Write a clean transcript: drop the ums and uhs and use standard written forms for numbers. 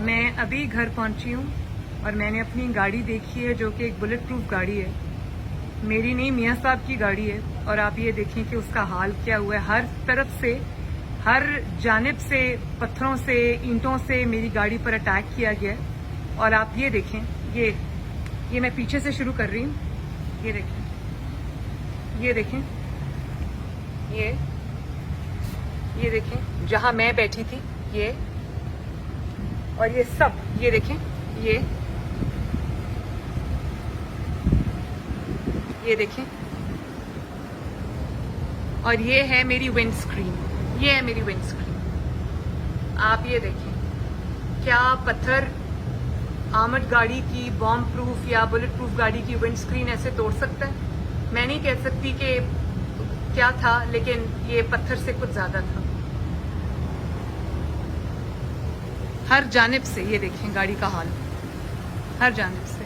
मैं अभी घर पहुंची हूँ और मैंने अपनी गाड़ी देखी है जो कि एक बुलेट प्रूफ गाड़ी है। मेरी नहीं, मियाँ साहब की गाड़ी है। और आप ये देखें कि उसका हाल क्या हुआ है। हर तरफ से, हर जानिब से पत्थरों से, ईंटों से मेरी गाड़ी पर अटैक किया गया है। और आप ये देखें, ये मैं पीछे से शुरू कर रही हूँ। ये देखें, ये देखें, ये देखें जहां मैं बैठी थी, ये और ये सब, ये देखें, ये देखें। और ये है मेरी विंड स्क्रीन, ये है मेरी विंड स्क्रीन। आप ये देखें, क्या पत्थर आर्मर्ड गाड़ी की, बॉम्ब प्रूफ या बुलेट प्रूफ गाड़ी की विंड स्क्रीन ऐसे तोड़ सकता है? मैं नहीं कह सकती कि क्या था, लेकिन ये पत्थर से कुछ ज्यादा था। हर जानिब से ये देखें गाड़ी का हाल, हर जानिब से।